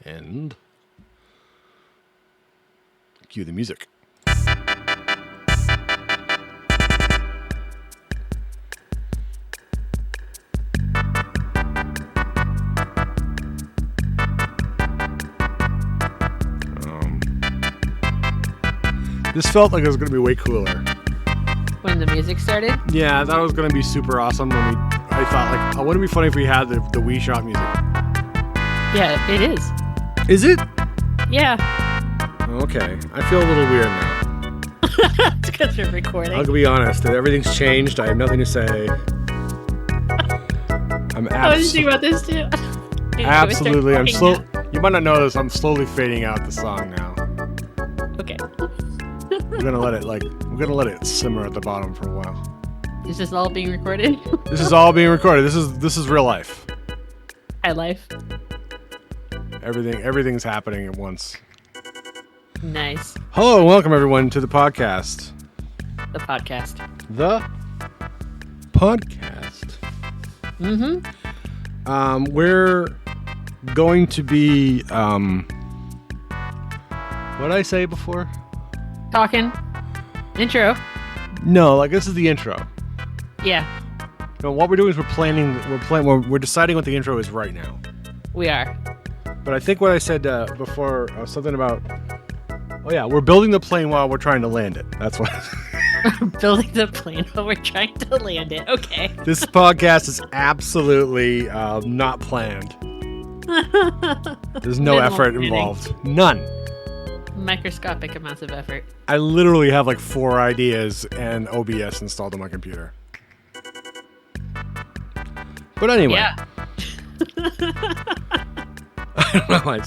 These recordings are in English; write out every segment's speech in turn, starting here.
And cue the music. This felt like it was going to be way cooler. When the music started? Yeah, I thought it was going to be super awesome. I thought, like, oh, wouldn't it be funny if we had the Wii Shop music? Yeah, it is. Is it? Yeah. Okay. I feel a little weird now. It's because we're recording. I'll be honest. Everything's changed. I have nothing to say. I was thinking about this, too. Absolutely. You might not know this. I'm slowly fading out the song now. Okay. We're gonna let it simmer at the bottom for a while. Is this all being recorded? This is all being recorded. This is real life. High life. Everything's happening at once. Nice. Hello and welcome everyone to the podcast. The podcast. The podcast. Mm-hmm. We're going to be what did I say before? Talking. Intro. No, like this is the intro. Yeah. No, what we're doing is we're deciding what the intro is right now. We are. But I think what I said before, something about, oh yeah, we're building the plane while we're trying to land it. That's what. Building the plane while we're trying to land it. Okay. This podcast is absolutely not planned. There's no effort involved. None. Microscopic amounts of effort. I literally have like 4 ideas and OBS installed on my computer. But anyway. Yeah. I don't know.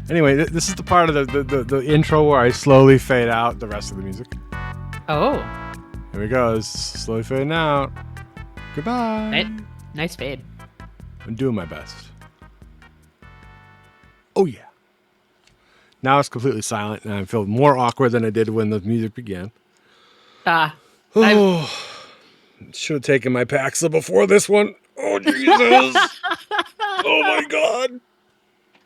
Anyway, this is the part of the intro where I slowly fade out the rest of the music. Oh. Here we go. It's slowly fading out. Goodbye. Nice fade. I'm doing my best. Oh, yeah. Now it's completely silent, and I feel more awkward than I did when the music began. Oh, should have taken my Paxa before this one. Oh, Jesus. Oh, my God.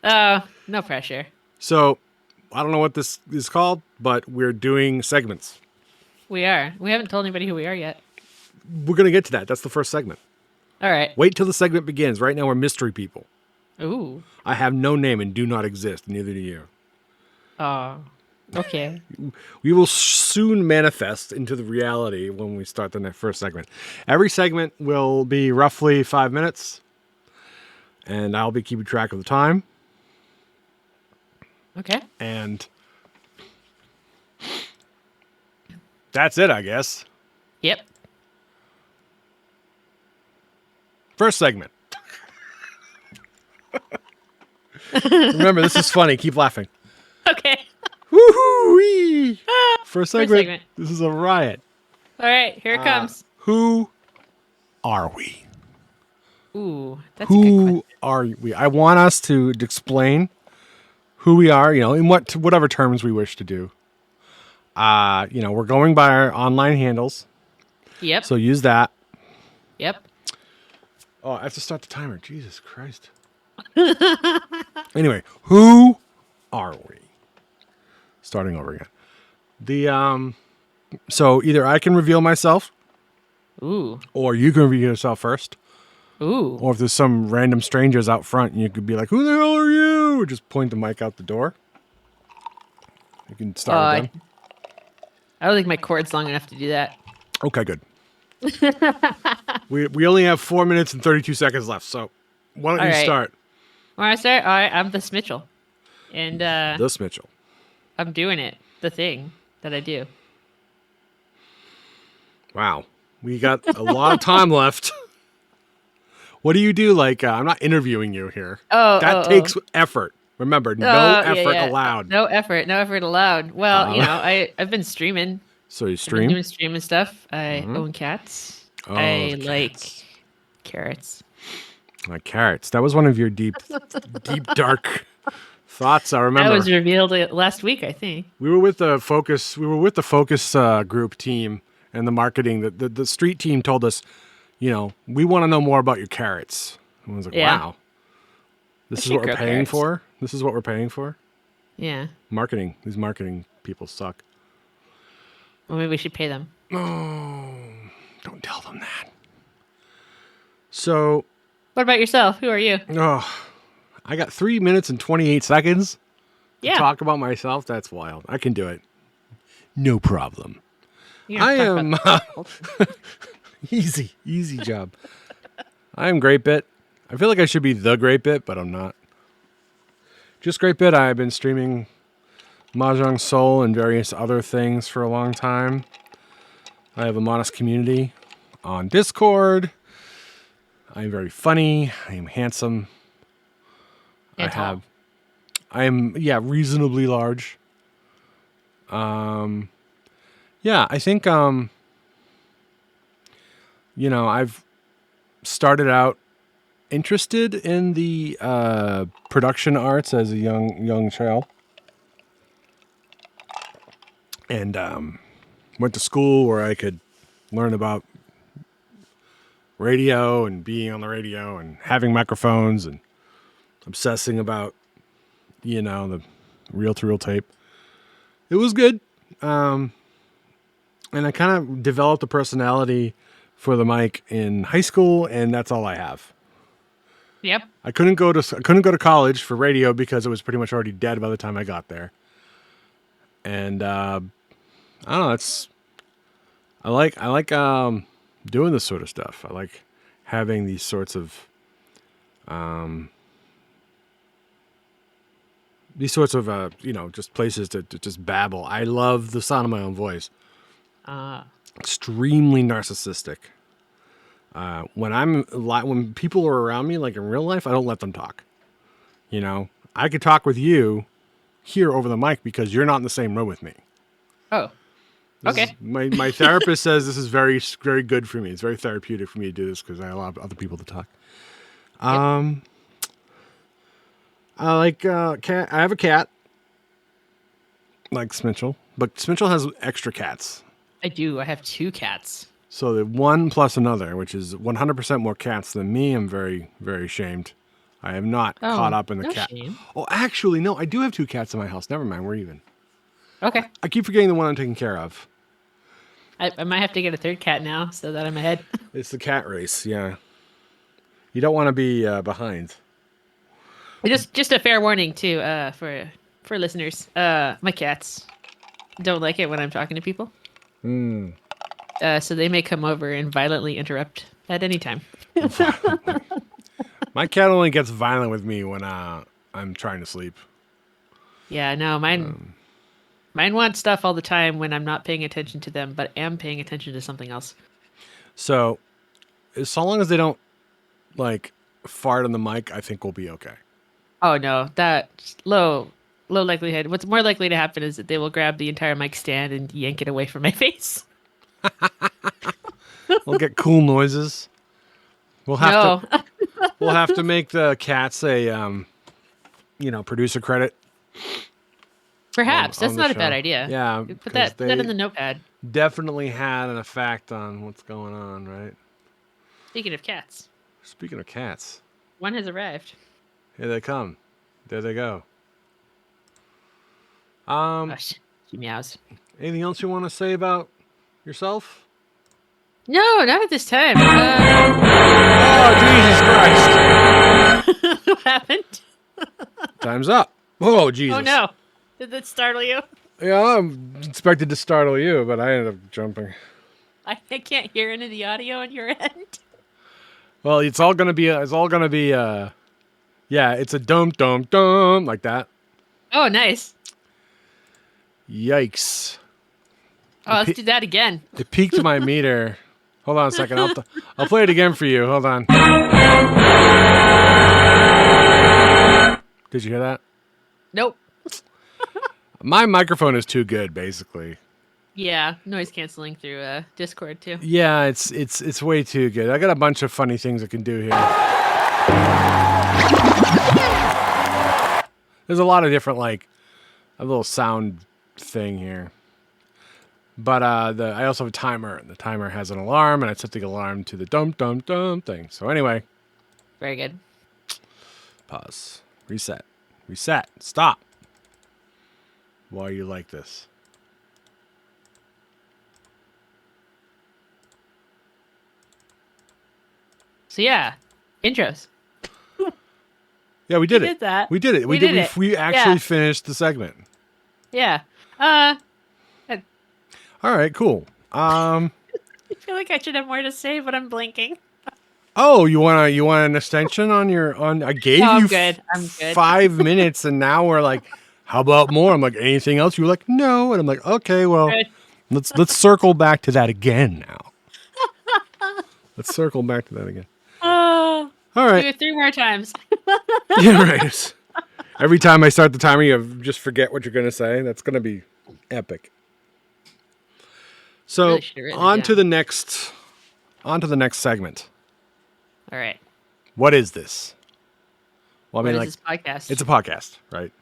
Oh, no pressure. So, I don't know what this is called, but we're doing segments. We are. We haven't told anybody who we are yet. We're going to get to that. That's the first segment. All right. Wait till the segment begins. Right now, we're mystery people. Ooh. I have no name and do not exist. Neither do you. Oh, okay. We will soon manifest into the reality when we start the first segment. Every segment will be roughly 5 minutes, and I'll be keeping track of the time. Okay. And that's it, I guess. Yep. First segment. Remember, this is funny. Keep laughing. Okay. Woohoo! First segment. This is a riot. All right, here it comes. Who are we? Ooh, that's a good question. Who are we? I want us to explain who we are, in whatever terms we wish to do. We're going by our online handles. Yep. So use that. Yep. Oh, I have to start the timer. Jesus Christ. Anyway, who are we? Starting over again. So either I can reveal myself. Ooh. Or you can reveal yourself first. Ooh. Or if there's some random strangers out front, you could be like, "Who the hell are you?" Just point the mic out the door. You can start with them. I don't think my cord's long enough to do that. Okay, good. we only have 4 minutes and 32 seconds left, so why don't you start? When I start, all right, I'm the Mitchell. And This Mitchell. I'm doing it. The thing that I do. Wow. We got a lot of time left. What do you do? Like, I'm not interviewing you here. That takes effort. Remember, no effort allowed. No effort allowed. Well, I've been streaming. So you I've stream? been doing streaming stuff. I own cats. I like carrots. Like carrots. That was one of your deep, dark thoughts. I remember. That was revealed last week, I think. We were with the Focus group team and the marketing. The street team told us, we want to know more about your carrots. I was like, Yeah. wow, this I is should what we're grow paying carrots. for? This is what we're paying for? Yeah. Marketing. These marketing people suck. Well, maybe we should pay them. Oh, don't tell them that. So, What about yourself? Who are you? oh, I got 3 minutes and 28 seconds to Yeah. talk about myself. That's wild. I can do it. No problem. You don't I have to am talk about easy job. I am Great Bit. I feel like I should be the Great Bit, but I'm not. Just Great Bit. I've been streaming Mahjong Soul and various other things for a long time. I have a modest community on Discord. I am very funny. I am handsome. and tall. I am reasonably large. Yeah, I think I've started out interested in the production arts as a young child, and went to school where I could learn about radio and being on the radio and having microphones and obsessing about the reel-to-reel tape. It was good, and I kind of developed a personality for the mic in high school, and that's all I have. Yep. I couldn't go to college for radio because it was pretty much already dead by the time I got there. And I don't know. I like doing this sort of stuff. I like having these sorts of just places to just babble. I love the sound of my own voice. Extremely narcissistic. When people are around me, like in real life, I don't let them talk. I could talk with you here over the mic because you're not in the same room with me. Oh. Okay. My therapist says this is very, very good for me. It's very therapeutic for me to do this because I allow other people to talk. Yep. I like cat. I have a cat, like Smitchell, but Smitchell has extra cats. I do. I have 2 cats. So the one plus another, which is 100% more cats than me. I'm very, very ashamed. I am not caught up in the no cat. shame. Oh, actually, no. I do have 2 cats in my house. Never mind. We're even. Okay. I keep forgetting the one I'm taking care of. I might have to get a 3rd cat now so that I'm ahead. It's the cat race. Yeah. You don't want to be behind. Just a fair warning too, for listeners. My cats don't like it when I'm talking to people. So they may come over and violently interrupt at any time. My cat only gets violent with me when I'm trying to sleep. Yeah, no, mine want stuff all the time when I'm not paying attention to them, but am paying attention to something else. So long as they don't like fart on the mic, I think we'll be okay. Oh no, that's low likelihood. What's more likely to happen is that they will grab the entire mic stand and yank it away from my face. We'll get cool noises. We'll have to make the cats a producer credit. Perhaps on that's the not a show. bad idea. Yeah, put that in the notepad. Definitely had an effect on what's going on, right? Speaking of cats, Speaking of cats, one has arrived. here they come. There they go. She meows. Anything else you want to say about yourself? No, not at this time. Oh, Jesus Christ! What happened? Time's up. Oh, Jesus. Oh no! Did that startle you? Yeah, I'm expected to startle you, but I ended up jumping. I can't hear any of the audio on your end. Well, it's all gonna be. It's a dum dum dum like that. Oh, nice. Yikes! Oh, let's do that again. It peaked my meter. Hold on a second. I'll play it again for you. Hold on. Did you hear that? Nope. My microphone is too good, basically. Yeah, noise canceling through Discord too. Yeah, it's way too good. I got a bunch of funny things I can do here. There's a lot of different a little sound thing here. But I also have a timer, and the timer has an alarm, and I set the alarm to the dum dum dum thing. So anyway, Very good. Pause. Reset. Reset. Stop. Why are you like this? So yeah, intros. Yeah, we did We it. did that. We did it. We did it. We actually finished the segment. Yeah. I All right, cool. feel like I should have more to say, but I'm blinking. Oh, you want an extension on your on? I gave No, you I'm good. I'm good. 5 minutes, and now we're like, how about more? I'm like, anything else? You were like, no, and I'm like, okay, well, Good. let's circle back to that again now. Let's circle back to that again. Oh, All do right. it 3 more times. Yeah, right. Every time I start the timer, you just forget what you're going to say. That's going to be epic. So Really should have written it down. on to the next segment. All right. What is this? Well, I What mean, is like, this podcast? it's a podcast, right?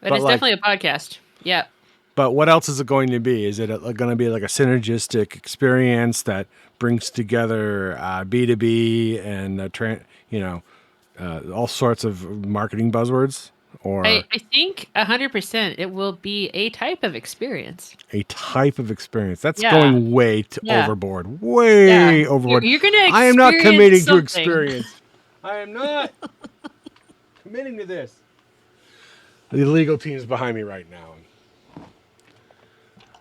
But but it's like- definitely a podcast. Yeah. But what else is it going to be? Is it going to be like a synergistic experience that brings together B2B and all sorts of marketing buzzwords, or I think 100% it will be a type of experience. a type of experience? That's Yeah. going way Yeah. overboard. Way Yeah. overboard. You're going to I am not committing to something. experience. I am not committing to this. The legal team is behind me right now.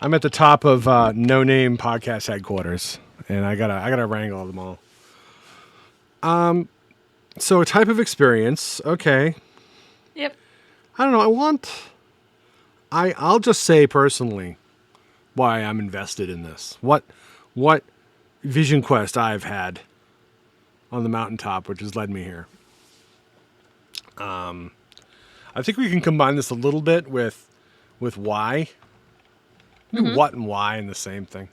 I'm at the top of No Name Podcast headquarters, and I gotta wrangle them all. So a type of experience, okay. Yep. I don't know. I'll just say personally why I'm invested in this. What vision quest I've had on the mountaintop, which has led me here. I think we can combine this a little bit with why. What and why in the same thing.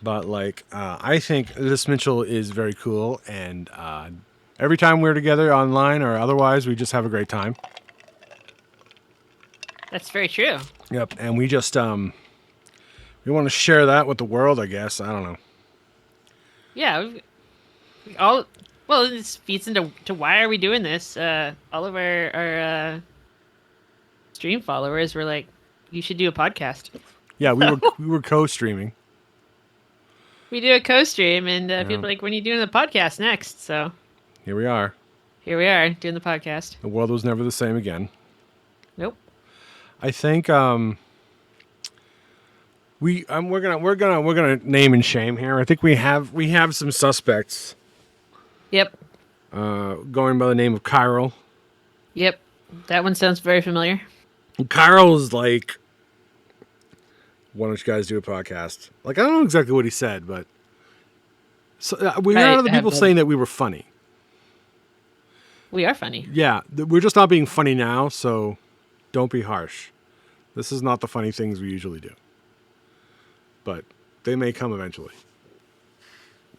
But I think this Mitchell is very cool, and every time we're together online or otherwise, we just have a great time. That's very true. Yep, and we just we want to share that with the world, I guess. I don't know. Yeah. This feeds into why are we doing this? All of our stream followers were like, you should do a podcast. Yeah, we were co-streaming. We do a co-stream, and people are like, when are you doing the podcast next? So Here we are. here we are doing the podcast. The world was never the same again. Nope. I think we're gonna name and shame here. I think we have some suspects Yep. going by the name of Chiral. Yep. That one sounds very familiar. Chiral is like, why don't you guys do a podcast? Like, I don't know exactly what he said, but we got other people saying that we were funny. We are funny. Yeah, we're just not being funny now, so don't be harsh. This is not the funny things we usually do. But they may come eventually.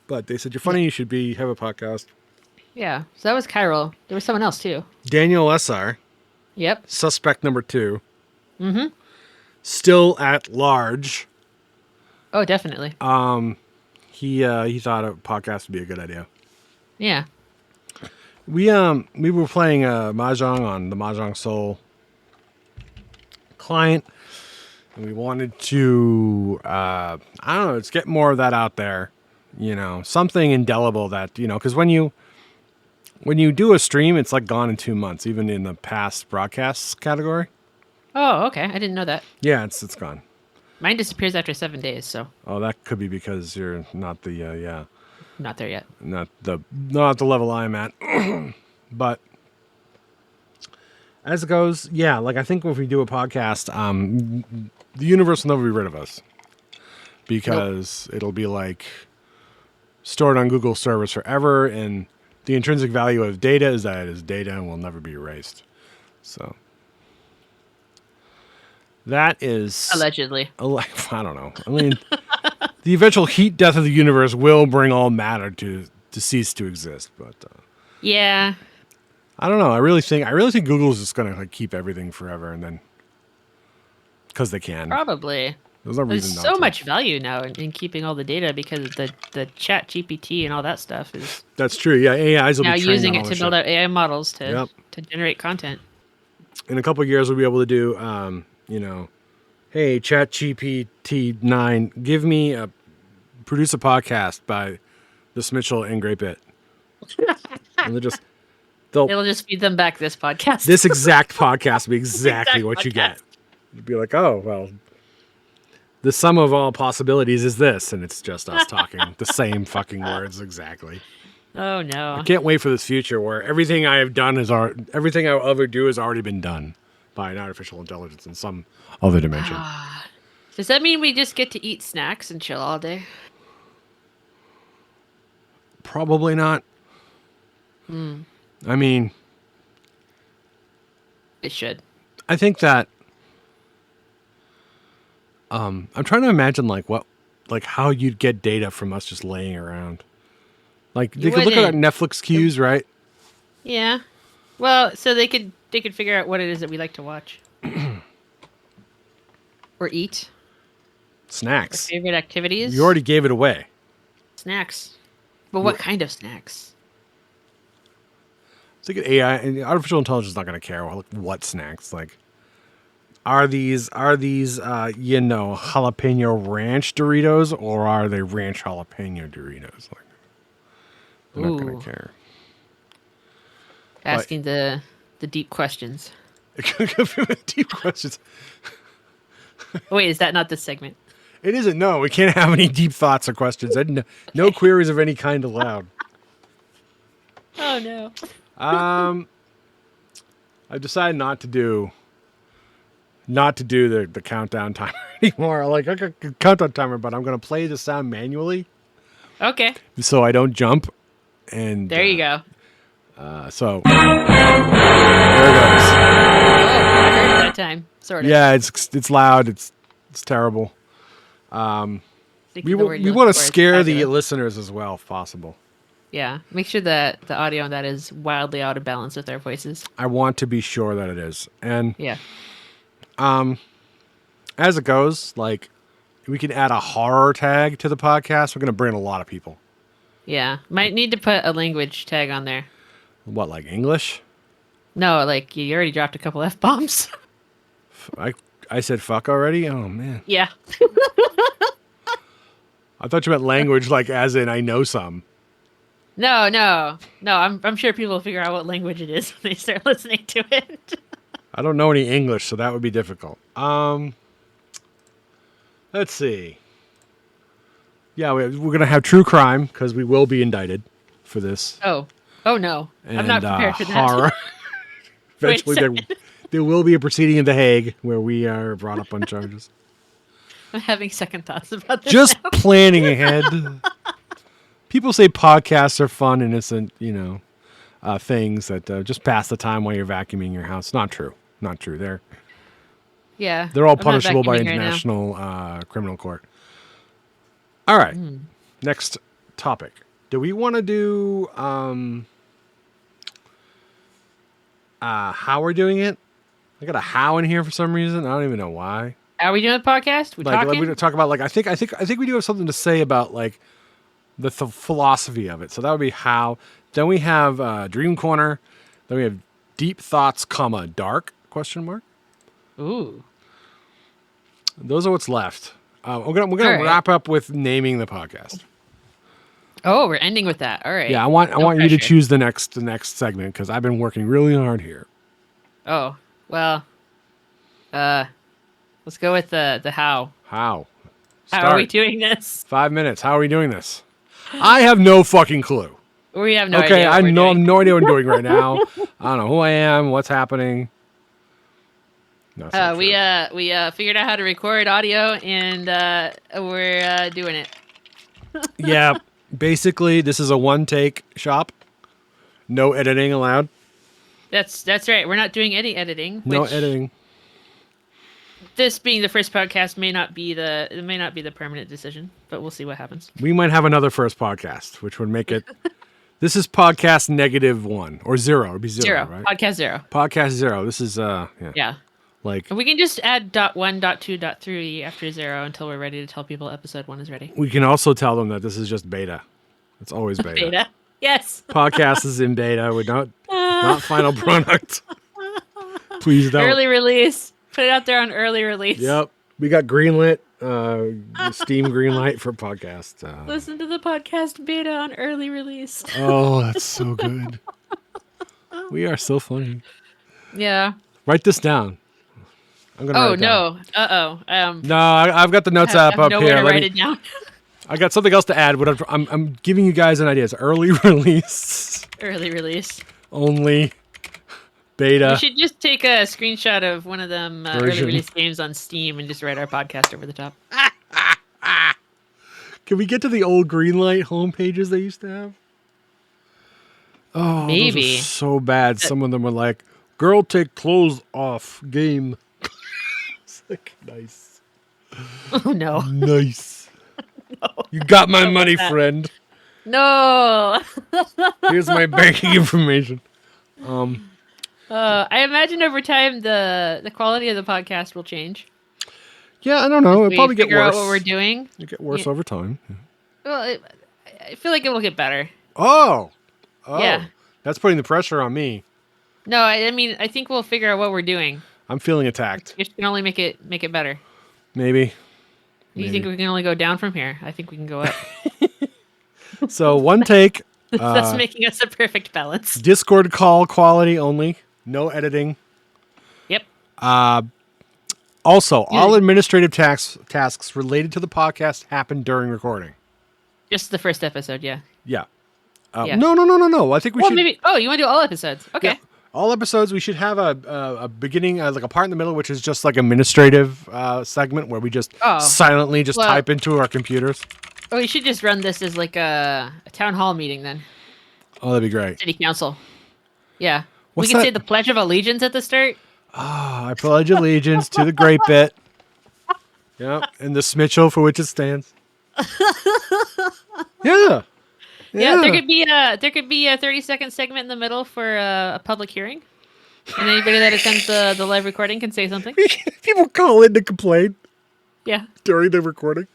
But they said, you're funny, you should have a podcast. Yeah. So that was Chiral. There was someone else too. Daniel SR, Yep. suspect number 2. Mm-hmm. Still at large. Oh, definitely. He thought a podcast would be a good idea. Yeah. We were playing Mahjong on the Mahjong Soul client, and we wanted to I don't know, let's get more of that out there, something indelible that, because when you do a stream, it's like gone in 2 months, even in the past broadcasts category. Oh, okay. I didn't know that. Yeah, it's gone. Mine disappears after 7 days, so Oh, that could be because you're not the not there yet. not the level I'm at. But as it goes, yeah, like I think if we do a podcast, the universe will never be rid of us, because it'll be like stored on Google servers forever, and the intrinsic value of data is that it is data and will never be erased. So that is Allegedly. I don't know. I mean, the eventual heat death of the universe will bring all matter to cease to exist. But Yeah. I don't know. I really think Google's just gonna keep everything forever, and then because they can. Probably. There's no There's reason not so to. much value now in keeping all the data because the chat GPT and all that stuff is That's true. Yeah, AIs will now be trained using on it all to this build shit. out AI models Yep. to generate content. In a couple of years, we'll be able to do, hey, Chat GPT 9, produce a podcast by this Mitchell and Great Bit. And they'll It'll just feed them back this podcast. this exact podcast will be exactly Exact what you podcast. get. You'd be like, oh, well, the sum of all possibilities is this, and it's just us talking the same fucking words exactly. Oh no. I can't wait for this future where everything I have done everything I'll ever do has already been done by an artificial intelligence in some other dimension. Does that mean we just get to eat snacks and chill all day? Probably not. I mean, It should. I think that I'm trying to imagine how you'd get data from us just laying around. Like they could look at our wouldn't. Netflix queues, right? Yeah. Well, so they could figure out what it is that we like to watch. Or eat. Our Snacks. favorite activities. You already gave it away. Snacks. But what kind of snacks? It's like an AI and artificial intelligence is not going to care what snacks. Like, are these jalapeno ranch Doritos or are they ranch jalapeno Doritos? Like, they're not going Ooh. to care. Asking the deep questions. Deep questions. Oh, wait, is that not this segment? It isn't. No, we can't have any deep thoughts or questions. No queries of any kind allowed. Oh no. I've decided not to do the countdown timer anymore. Like I got a countdown timer, but I'm going to play the sound manually Okay. so I don't jump. And There you go. So there it goes. Oh, I heard it that time. Sort of. Yeah, it's loud. It's terrible. We want to scare the listeners as well, if possible. Yeah. Make sure that the audio on that is wildly out of balance with their voices. I want to be sure that it is. And Yeah. as it goes, like we can add a horror tag to the podcast. We're going to bring in a lot of people. Yeah. Might need to put a language tag on there. What, like English? No, like you already dropped a couple F-bombs. I said fuck already? Oh, man. Yeah. I thought you meant language like as in I know some. No. I'm sure people will figure out what language it is when they start listening to it. I don't know any English, so that would be difficult. Let's see. Yeah, we're going to have true crime because we will be indicted for this. Oh no. And, I'm not prepared for that. horror. Wait a Eventually, there will be a proceeding in The Hague where we are brought up on charges. I'm having second thoughts about this. Just now. planning ahead. People say podcasts are fun, innocent, things that just pass the time while you're vacuuming your house. Not true. Not true. They're all I'm not punishable by vacuuming right now. international criminal court. All right. Next topic. Do we want to do how we're doing it? I got a how in here for some reason. I don't even know why. Are we doing a podcast? We talking? We talk about I think we do have something to say about like the philosophy of it. So that would be how. Then we have Dream Corner. Then we have Deep Thoughts, dark question mark. Ooh. Those are what's left. We're gonna wrap up with naming the podcast. Oh, we're ending with that. All right. Yeah, I want you to pressure. choose the next segment because I've been working really hard here. Oh, well. Let's go with the how. How? How are we doing this? 5 minutes. How are we doing this? I have no fucking clue. We have no Okay, idea. I what we're know doing. no idea what I'm doing right now. I don't know who I am, what's happening. No, it's not We true. figured out how to record audio and we're doing it. Yeah, basically this is a one take shop. No editing allowed. That's right. We're not doing any editing. No which, editing. This being the first podcast may not be the permanent decision, but we'll see what happens. We might have another first podcast, which would make it. This is podcast -1 or 0. It'd be zero, right? Podcast 0. Podcast 0. This is Yeah. Like We can just add .1, .2, .3 after 0 until we're ready to tell people episode 1 is ready. we can also tell them that this is just beta. It's always beta. Beta. Yes. Podcast is in beta. We're not final product. Please don't. Early release. Put it out there on early release. Yep. We got greenlit, Steam greenlight for podcast. Listen to the podcast beta on early release. Oh, that's so good. We are so funny. Yeah. Write this down. I'm gonna. Oh write it down. no. Uh-oh. No, I've got the notes I app have up no here. way to Let write me- it down. I got something else to add. But I'm giving you guys an idea. It's early release Early release. only. Beta. We should just take a screenshot of one of them early Version. release games on Steam and just write our podcast over the top. Can we get to the old greenlight homepages they used to have? Oh, Maybe. those are so bad. Some of them were like, "Girl, take clothes off." Game. It's like nice, Oh no. nice. You got my money, that. friend. No. Here's my banking information. I imagine over time the quality of the podcast will change. Yeah, I don't know. It'll We probably get figure out worse. what we're doing. It'll get worse Yeah. over time. Well, I feel like it will get better. Oh. Yeah. That's putting the pressure on me. No, I mean I think we'll figure out what we're doing. I'm feeling attacked. It can only make it better. Maybe. You think we can only go down from here? I think we can go up. So one take. That's making us a perfect balance. Discord call quality only. No editing. Yep. Also, all administrative tasks related to the podcast happen during recording. Just the first episode, yeah. Yeah. Yeah. No. I think we Well, should. maybe. Oh, you want to do all episodes? Okay. Yeah. All episodes, we should have a beginning, like a part in the middle, which is just like administrative segment where we just silently just type into our computers. Oh, we should just run this as like a town hall meeting then. Oh, that'd be great. City council. Yeah. What's we can that? say the Pledge of Allegiance at the start. I pledge allegiance to the great bit. Yep, and the Smitchell for which it stands. Yeah. Yeah, there could be a 30-second segment in the middle for a public hearing, and anybody that attends the live recording can say something. People call in to complain Yeah, during the recording.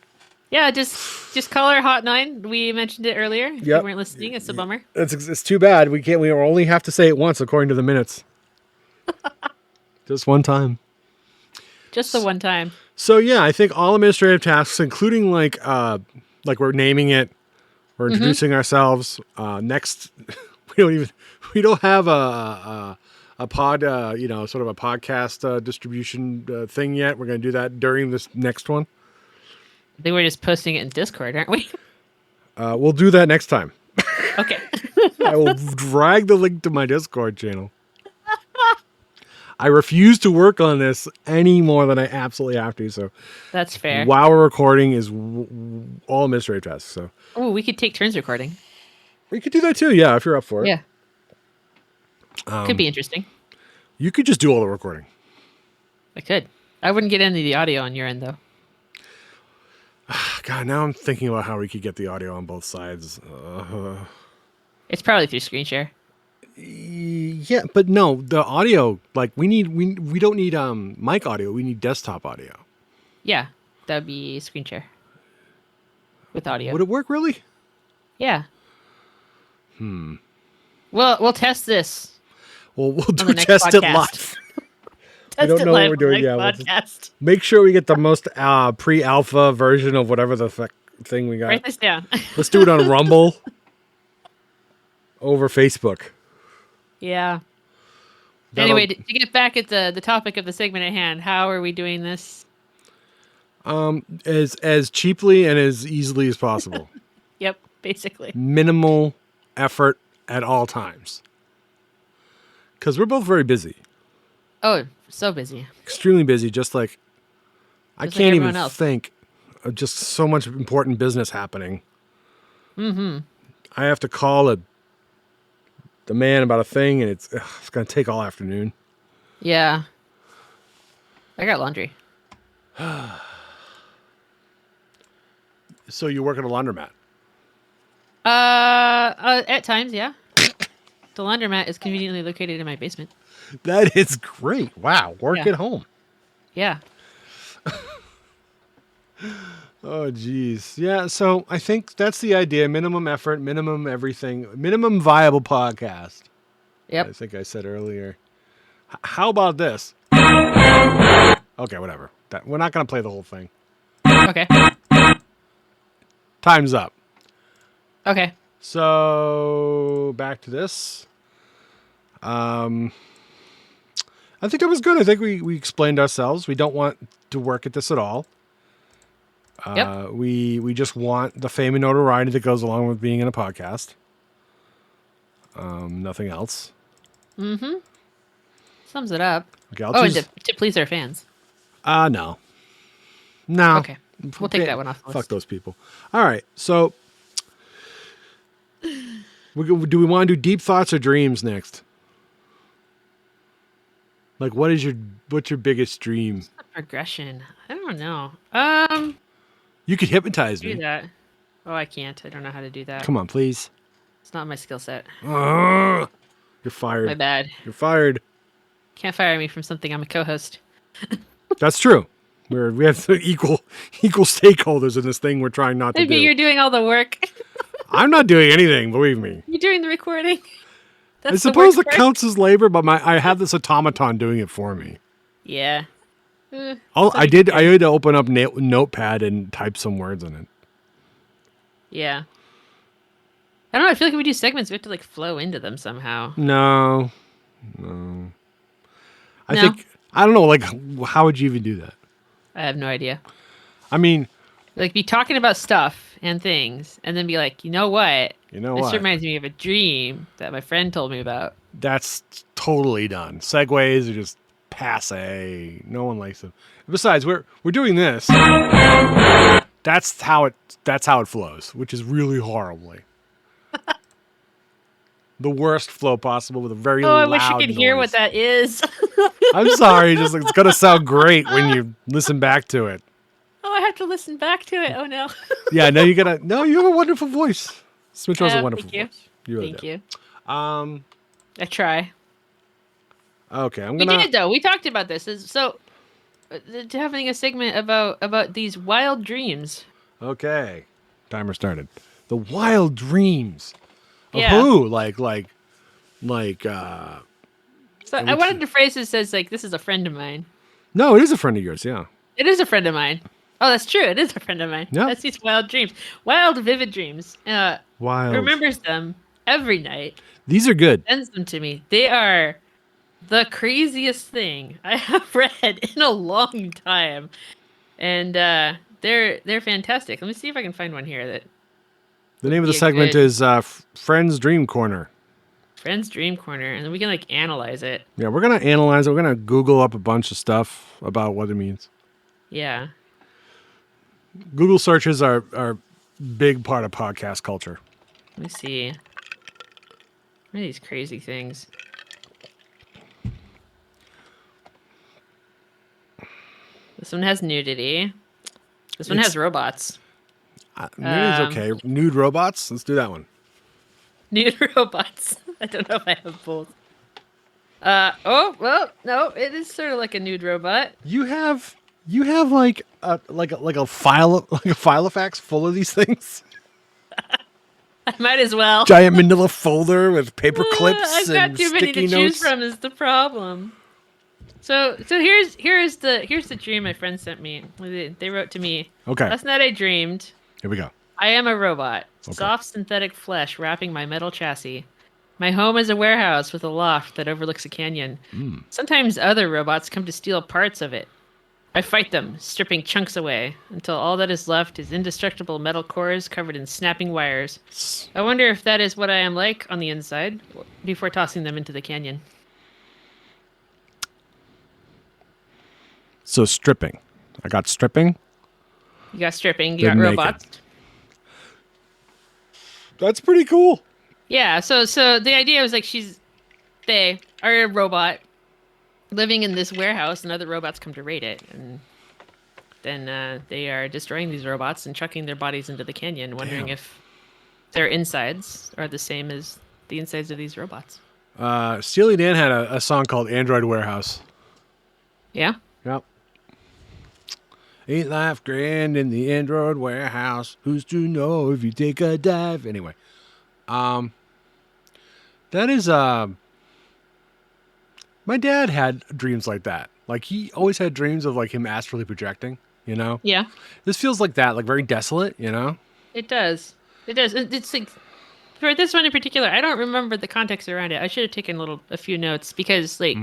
yeah. Just call our hotline. We mentioned it earlier. If you Yep. weren't listening, it's a bummer. It's too bad. We only have to say it once according to the minutes. Just one time. Just the one time. So yeah, I think all administrative tasks, including like we're naming it, we're introducing ourselves. Next, we don't have a pod, sort of a podcast distribution thing yet. We're going to do that during this next one. I think we're just posting it in Discord, aren't we? We'll do that next time. Okay. I will drag the link to my Discord channel. I refuse to work on this any more than I absolutely have to. So That's fair. while we're recording is all administrative tasks. So Oh, we could take turns recording. we could do that too. Yeah, if you're up for it. Yeah. Could be interesting. You could just do all the recording. I could. I wouldn't get any of the audio on your end though. God, now I'm thinking about how we could get the audio on both sides. It's probably through screen share. Yeah, but no, the audio, like we don't need mic audio. We need desktop audio. Yeah, that'd be screen share with audio. Would it work really? Yeah. Well, we'll test this. Well, we'll the next test it podcast. live. Test don't it know what live we're on doing the yet. We'll next just- podcast. Make sure we get the most pre-alpha version of whatever the thing we got. Write this down. Let's do it on Rumble over Facebook. Yeah. That'll- Anyway, to get back at the topic of the segment at hand, how are we doing this? As cheaply and as easily as possible. Yep, basically. Minimal effort at all times. Because we're both very busy. Oh, so busy. Extremely busy, just like I Just like can't everyone even else. think of just so much important business happening. Mm-hmm. I have to call the man about a thing, and it's going to take all afternoon. Yeah. I got laundry. So you work at a laundromat? At times, yeah. The laundromat is conveniently located in my basement. That is great. Wow, work Yeah. at home. Yeah. Oh, geez. Yeah, so I think that's the idea. Minimum effort, minimum everything, minimum viable podcast. I Yep. think I said earlier. How about this? Okay, whatever. We're not going to play the whole thing. Okay. Time's up. Okay. So, back to this. I think that was good. I think we explained ourselves. We don't want to work at this at all. Yep. We just want the fame and notoriety that goes along with being in a podcast. Nothing else. Mm-hmm. Sums it up. Okay, I'll Oh, and choose. to please our fans. No. No. Okay. We'll take that one off the Fuck list. those people. All right. So, do we want to do deep thoughts or dreams next? Like, what's your biggest dream? Progression. I don't know. You could hypnotize Do me. that. Oh, I can't. I don't know how to do that. Come on, please. It's not my skill set. You're My fired. bad. You're fired. Can't fire me from something I'm a co-host. That's true. We have equal stakeholders in this thing we're trying not to Maybe do. you're doing all the work. I'm not doing anything, believe me. You're doing the recording. I That's suppose the it work part. counts as labor, but I have this automaton doing it for me. Yeah. I had to open up Notepad and type some words in it. Yeah. I don't know. I feel like if we do segments, we have to like flow into them somehow. No. I No? think I don't know. Like, how would you even do that? I have no idea. I mean, Like be talking about stuff and things, and then be like, you know what? you know This what? reminds me of a dream that my friend told me about. That's totally done. Segways are just passe. No one likes them. Besides, we're doing this. That's how it flows, which is really horribly. The worst flow possible with a very Oh, I loud wish you could hear what noise. that is. I'm sorry, just it's gonna sound great when you listen back to it. Oh, I have to listen back to it. Oh no. Yeah, no, you have a wonderful voice. Switch has a wonderful thank you. voice. You really Thank do. you. I try. Okay, I'm We gonna. did though. We talked about this. So, having a segment about these wild dreams. Okay, timer started. The wild dreams of Yeah. who? Like. So I wanted to phrase this as like, this is a friend of mine. No, it is a friend of yours. Yeah. It is a friend of mine. Oh, that's true. It is a friend of mine. Yeah. That's these wild dreams, wild, vivid dreams. Wild. Remembers them every night. These are good. Sends them to me. They are the craziest thing I have read in a long time, and they're fantastic. Let me see if I can find one here that The name of the be a segment good- is Friends Dream Corner. Friends Dream Corner, and then we can like analyze it. Yeah, we're gonna analyze it. We're gonna Google up a bunch of stuff about what it means. Yeah. Google searches are big part of podcast culture. Let me see. What are these crazy things? This one has nudity. This one has robots. Nude's okay. Nude robots. Let's do that one. Nude robots. I don't know if I have both. Oh well, no, it is sort of like a nude robot. You have like a file of facts full of these things. I might as well. Giant manila folder with paper clips I've got and too many sticky to notes. choose from. Is the problem? So here's the dream my friend sent me. They wrote to me. Okay, Last night I dreamed here we go. I am a robot. Okay. Soft synthetic flesh wrapping my metal chassis. My home is a warehouse with a loft that overlooks a canyon. Sometimes other robots come to steal parts of it. I fight them, stripping chunks away, until all that is left is indestructible metal cores covered in snapping wires. I wonder if that is what I am like on the inside, before tossing them into the canyon. So stripping. I got stripping. You got stripping, you Then got naked. robots. That's pretty cool. Yeah, so the idea was like they are a robot living in this warehouse, and other robots come to raid it, and then they are destroying these robots and chucking their bodies into the canyon, wondering Damn. if their insides are the same as the insides of these robots. Steely Dan had a song called Android Warehouse. Yeah, Yep. Ain't life grand in the Android warehouse? Who's to know if you take a dive? Anyway, that is my dad had dreams like that. Like he always had dreams of like him astrally projecting. You know, Yeah, this feels like that, like very desolate. You know, it does. It does. It's like for this one in particular, I don't remember the context around it. I should have taken a few notes because like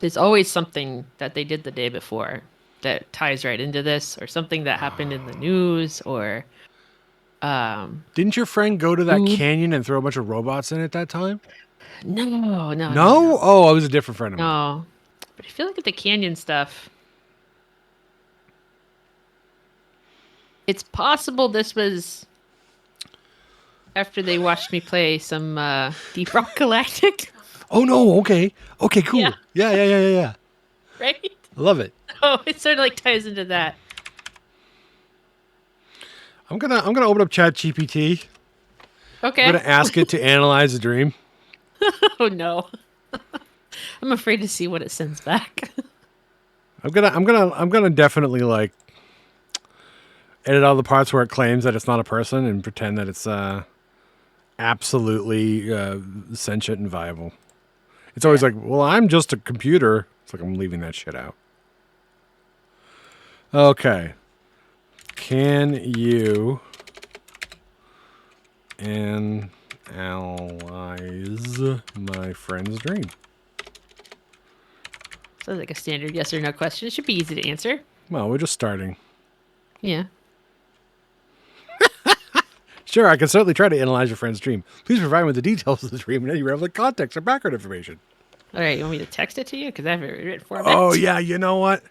there's always something that they did the day before that ties right into this, or something that happened in the news, or didn't your friend go to that food. canyon and throw a bunch of robots in at that time? No, no, no, No, no, oh, it was a different friend of mine. no. But I feel like with the canyon stuff, it's possible this was after they watched me play some Deep Rock Galactic, Oh no, okay, okay, cool. Yeah. Yeah. right? I love it. Oh, it sort of like ties into that. I'm gonna open up Chat GPT. Okay. I'm gonna ask it to analyze the dream. Oh no. I'm afraid to see what it sends back. I'm gonna definitely like edit all the parts where it claims that it's not a person and pretend that it's absolutely sentient and viable. It's always like, well, I'm just a computer. It's like I'm leaving that shit out. Okay. Can you analyze my friend's dream? Sounds like a standard yes or no question. It should be easy to answer. Well, we're just starting. Yeah. Sure, I can certainly try to analyze your friend's dream. Please provide me with the details of the dream and any relevant context or background information. All right. You want me to text it to you? Because I have it written format. Oh, yeah, you know what?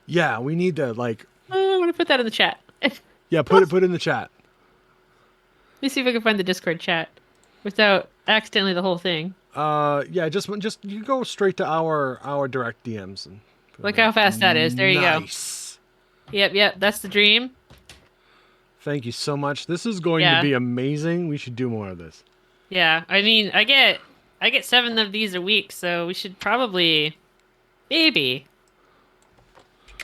Yeah, we need to, like... Oh, I'm going to put that in the chat. Let Yeah, put it in the chat. me see if I can find the Discord chat without accidentally the whole thing. Yeah, just you go straight to our direct DMs. And Look how fast that is. There you go. Nice. Yep. That's the dream. Thank you so much. This is going to Yeah. be amazing. We should do more of this. Yeah. I mean, I get 7 of these a week, so we should probably maybe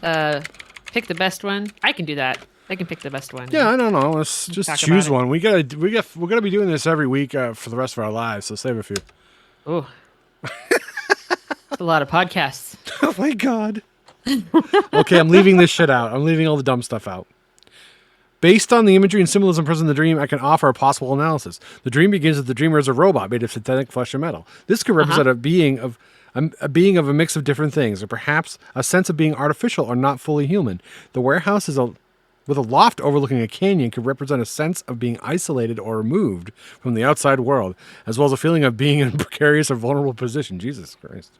pick the best one. I can do that. I can pick the best one. Yeah, I don't know. Let's just Talk choose about it. one. We're gonna be doing this every week for the rest of our lives. So save a few. Oh. That's a lot of podcasts. Oh my god. Okay, I'm leaving this shit out. I'm leaving all the dumb stuff out. Based on the imagery and symbolism present in the dream, I can offer a possible analysis. The dream begins with the dreamer as a robot made of synthetic flesh and metal. This could represent a being of a mix of different things, or perhaps a sense of being artificial or not fully human. The warehouse with a loft overlooking a canyon could represent a sense of being isolated or removed from the outside world, as well as a feeling of being in a precarious or vulnerable position. Jesus Christ.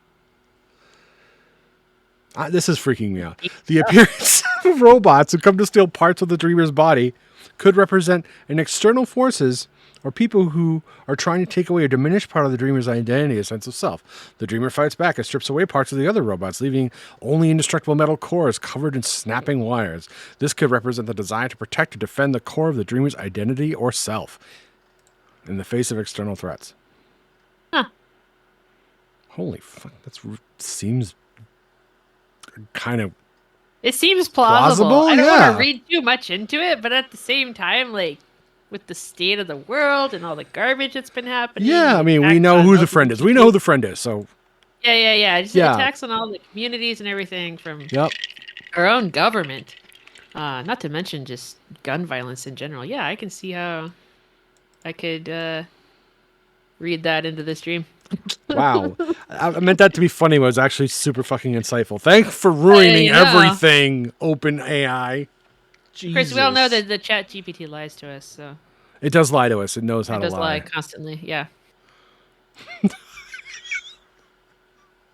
This is freaking me out. The appearance of robots who come to steal parts of the dreamer's body could represent an external forces or people who are trying to take away or diminish part of the dreamer's identity, a sense of self. The dreamer fights back and strips away parts of the other robots, leaving only indestructible metal cores covered in snapping wires. This could represent the desire to protect or defend the core of the dreamer's identity or self in the face of external threats. Huh. Holy fuck, seems kind of It seems plausible. Plausible? I don't Yeah. want to read too much into it, but at the same time, like with the state of the world and all the garbage that's been happening. yeah. I the mean, we attacks know on who the friend is. We know who the friend is. So Yeah. Just Yeah. attacks on all the communities and everything from yep. our own government. Not to mention just gun violence in general. Yeah, I can see how I could read that into this dream. Wow. I meant that to be funny, but it was actually super fucking insightful. Thanks for ruining Yeah. everything, Open AI. Jesus. Of course, we all know that the Chat GPT lies to us, so It does lie to us. It knows how it to does lie lie. constantly. Yeah.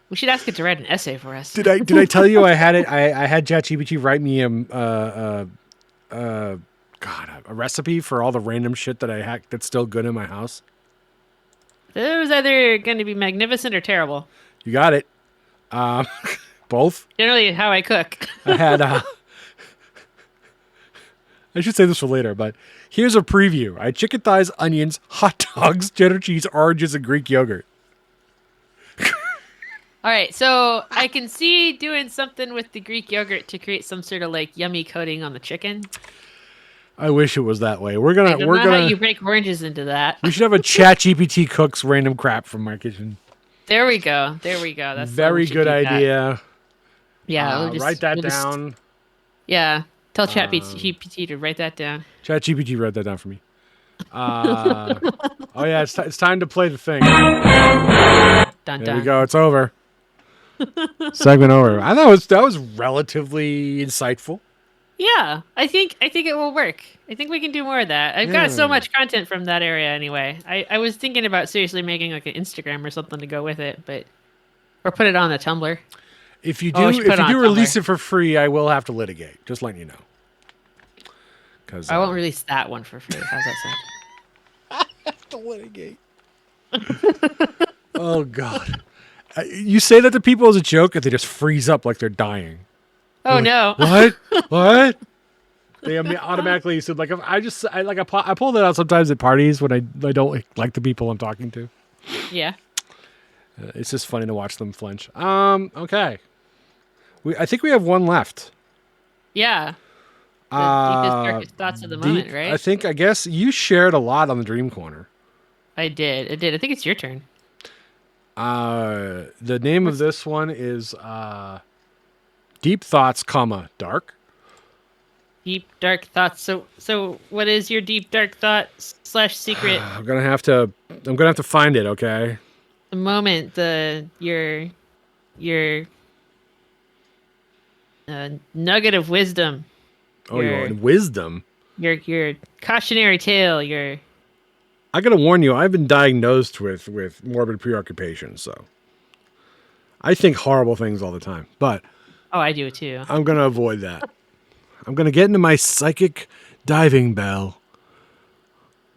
We should ask it to write an essay for us. Did I tell you I had it? I had ChatGPT write me a recipe for all the random shit that I hacked that's still good in my house. It was either going to be magnificent or terrible. You got it. Both. Generally, how I cook. I had. I should say this for later, but here's a preview. I had chicken thighs, onions, hot dogs, cheddar cheese, oranges, and Greek yogurt. All right, so I can see doing something with the Greek yogurt to create some sort of like yummy coating on the chicken. I wish it was that way. We're I gonna don't we're know how gonna you break oranges into that. we should have a chat GPT cooks random crap from my kitchen. There we go. There we go. That's the we Very should good do that. idea. Yeah, Write that down. yeah. Tell ChatGPT to write that down. Chat GPT wrote that down for me. Oh yeah, it's time to play the thing. Dun There we dun. go. It's over. Segment over. I thought that was relatively insightful. Yeah, I think it will work. I think we can do more of that. I've got so Yeah. much content from that area anyway. I was thinking about seriously making like an Instagram or something to go with it, but or put it on the Tumblr. If you Oh, we do, should put if it you on do release Tumblr. it for free, I will have to litigate. Just letting you know. Because I won't release that one for free. How's that sound? to litigate. Oh God. You say that to people as a joke, and they just freeze up like they're dying. Oh Like, no. what? What? They automatically said like if I pull that out sometimes at parties when I don't like the people I'm talking to. Yeah. It's just funny to watch them flinch. Okay. I think we have one left. Yeah. The deepest, darkest thoughts of the moment, right? I guess you shared a lot on the Dream Corner. I did. I did. I think it's your turn. The name of this one is Deep Thoughts, Dark. Deep dark thoughts. So what is your deep dark thought slash secret? I'm gonna have to find it. Okay. The moment your nugget of wisdom. Oh, you want wisdom? Your cautionary tale. I gotta warn you, I've been diagnosed with morbid preoccupation, so I think horrible things all the time. But Oh, I do it too. I'm gonna avoid that. I'm gonna get into my psychic diving bell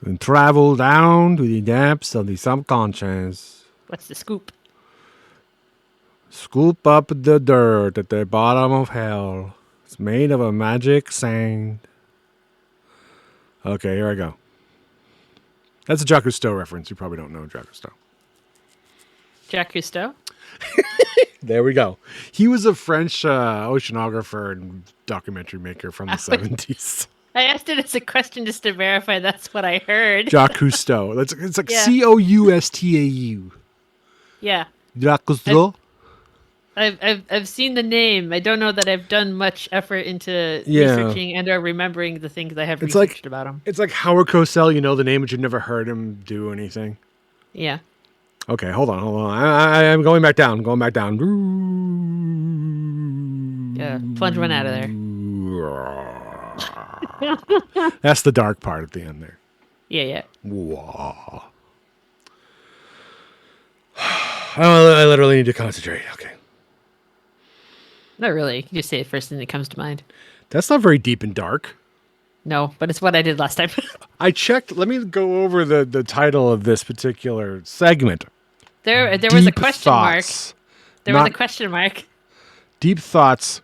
and travel down to the depths of the subconscious. What's the scoop? Scoop up the dirt at the bottom of hell. It's made of a magic sand. Okay, here I go. That's a Jacques Cousteau reference. You probably don't know Jacques Cousteau. Jacques Cousteau? There we go. He was a French oceanographer and documentary maker from the 70s. I asked it as a question just to verify that's what I heard. Jacques Cousteau. It's like Yeah. Coustau. Yeah. Jacques Cousteau? I've seen the name. I don't know that I've done much effort into Yeah. researching and or remembering the things I have It's like- researched about him. It's like Howard Cosell. You know the name, but you've never heard him do anything. Yeah. Okay, hold on. I'm going back down. Yeah. Plunge one out of there. That's the dark part at the end there. Yeah, yeah. Whoa. I literally need to concentrate. Okay. Not really. You can just say the first thing that comes to mind. That's not very deep and dark. No, but it's what I did last time. I checked. Let me go over the title of this particular segment. There was a Deep question thoughts. mark. There was a Not- question mark. Deep thoughts,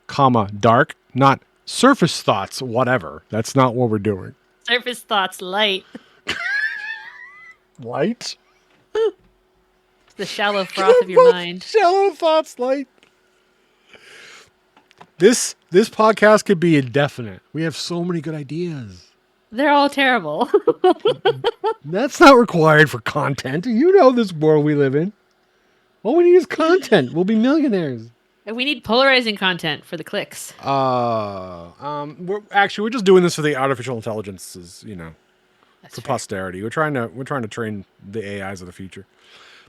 dark, not surface thoughts, whatever. That's not what we're doing. Surface thoughts light. Light? The shallow froth of your mind. Shallow thoughts, light. This podcast could be indefinite. We have so many good ideas. They're all terrible. That's not required for content. You know this world we live in. All we need is content. We'll be millionaires. And we need polarizing content for the clicks. We're just doing this for the artificial intelligences, That's for fair. posterity. We're trying to train the AIs of the future.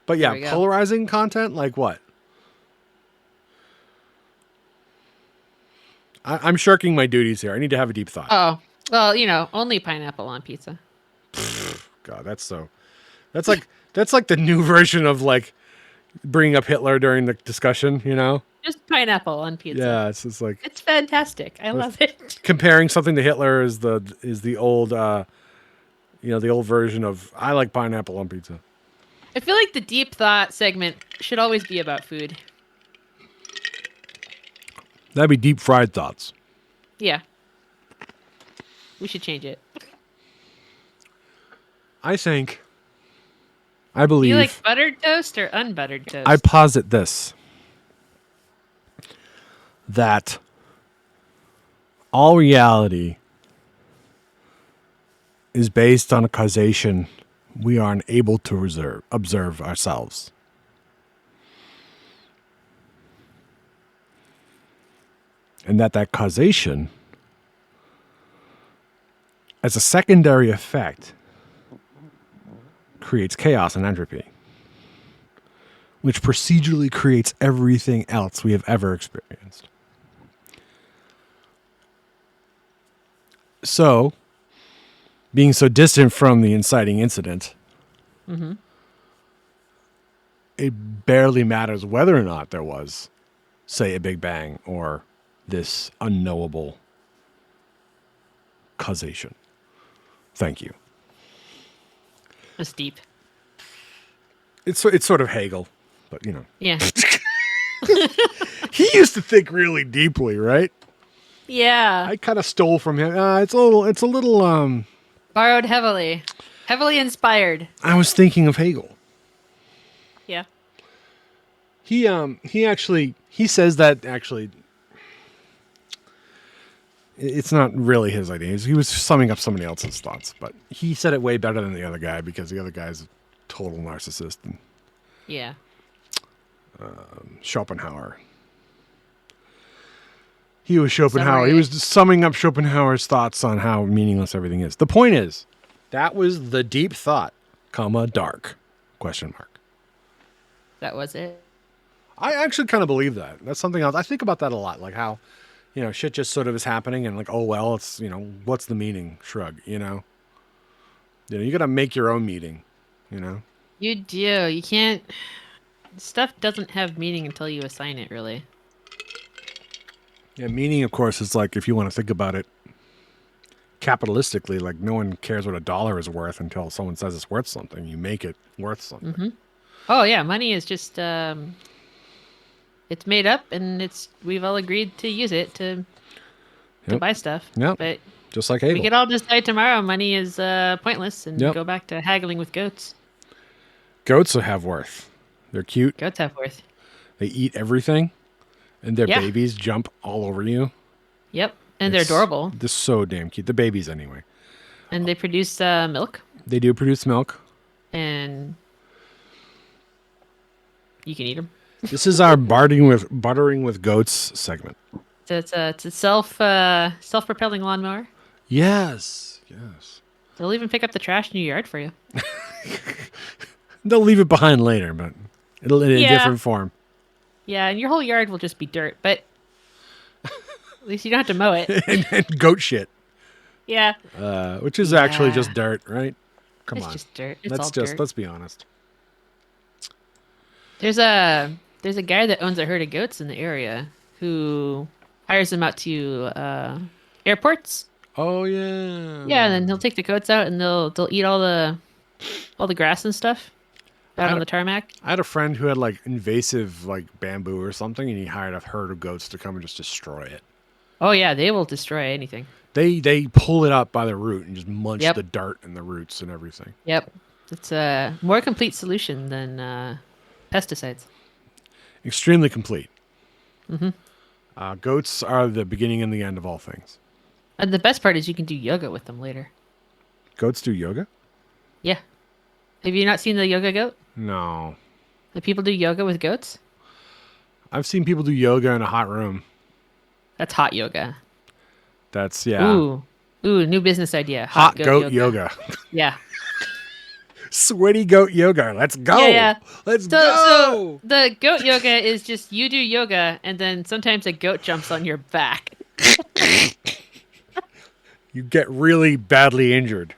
But There we yeah, go. polarizing content, like what? I'm shirking my duties here. I need to have a deep thought. Oh, well, only pineapple on pizza. God, that's like the new version of like bringing up Hitler during the discussion, Just pineapple on pizza. Yeah, it's like It's fantastic. I love it. comparing something to Hitler is the old the old version of I like pineapple on pizza. I feel like the deep thought segment should always be about food. That'd be deep fried thoughts. Yeah. We should change it. I Do believe you like buttered toast or unbuttered toast? I posit this. that all reality is based on a causation we are unable to observe ourselves. And that causation, as a secondary effect, creates chaos and entropy, which procedurally creates everything else we have ever experienced. So, being so distant from the inciting incident, it barely matters whether or not there was, say, a Big Bang or this unknowable causation. Thank you. That's deep. It's sort of Hegel, but you know. Yeah. He used to think really deeply, right? Yeah. I kind of stole from him. It's a little. Borrowed heavily. Heavily inspired. I was thinking of Hegel. Yeah. He says that actually. It's not really his ideas. He was summing up somebody else's thoughts, but he said it way better than the other guy because the other guy's a total narcissist. And Yeah. Schopenhauer. He was Schopenhauer. Summary. He was summing up Schopenhauer's thoughts on how meaningless everything is. The point is, that was the deep thought, dark, question mark. That was it. I actually kind of believe that. That's something else. I think about that a lot, like how, shit just sort of is happening and like, oh, well, it's, what's the meaning? Shrug, you got to make your own meaning, You do. You can't. Stuff doesn't have meaning until you assign it, really. Yeah, meaning, of course, is like, if you want to think about it capitalistically, like no one cares what $1 is worth until someone says it's worth something. You make it worth something. Mm-hmm. Oh, yeah. Money is just, it's made up and we've all agreed to use it to buy stuff. Yeah. But just like Hegel. we could all decide tomorrow money is pointless and Yep. go back to haggling with goats. Goats have worth. They're cute. Goats have worth. They eat everything, and their Yeah. babies jump all over you. Yep. And they're adorable. They're so damn cute. The babies, anyway. And they produce milk. They do produce milk. And you can eat them. This is our buttering with goats segment. So it's a self-propelling lawnmower. Yes. They'll even pick up the trash in your yard for you. They'll leave it behind later, but it'll in a different form. Yeah, and your whole yard will just be dirt, but at least you don't have to mow it. and goat shit. Yeah. Which is actually just dirt, right? Come on. It's just dirt. It's all dirt. Let's be honest. There's a guy that owns a herd of goats in the area who hires them out to airports. Oh yeah. Yeah, and then he'll take the goats out and they'll eat all the grass and stuff out on the tarmac. I had a friend who had like invasive like bamboo or something, and he hired a herd of goats to come and just destroy it. Oh yeah, they will destroy anything. They pull it up by the root and just munch the dirt and the roots and everything. Yep, it's a more complete solution than pesticides. Extremely complete. Mm-hmm. Goats are the beginning and the end of all things. And the best part is you can do yoga with them later. Goats do yoga? Yeah. Have you not seen the yoga goat? No. The people do yoga with goats? I've seen people do yoga in a hot room. That's hot yoga. That's, yeah. Ooh, new business idea. Hot goat yoga. Yeah. Sweaty goat yoga. Let's go. Yeah. Let's So go. the goat yoga is just you do yoga and then sometimes a goat jumps on your back. You get really badly injured.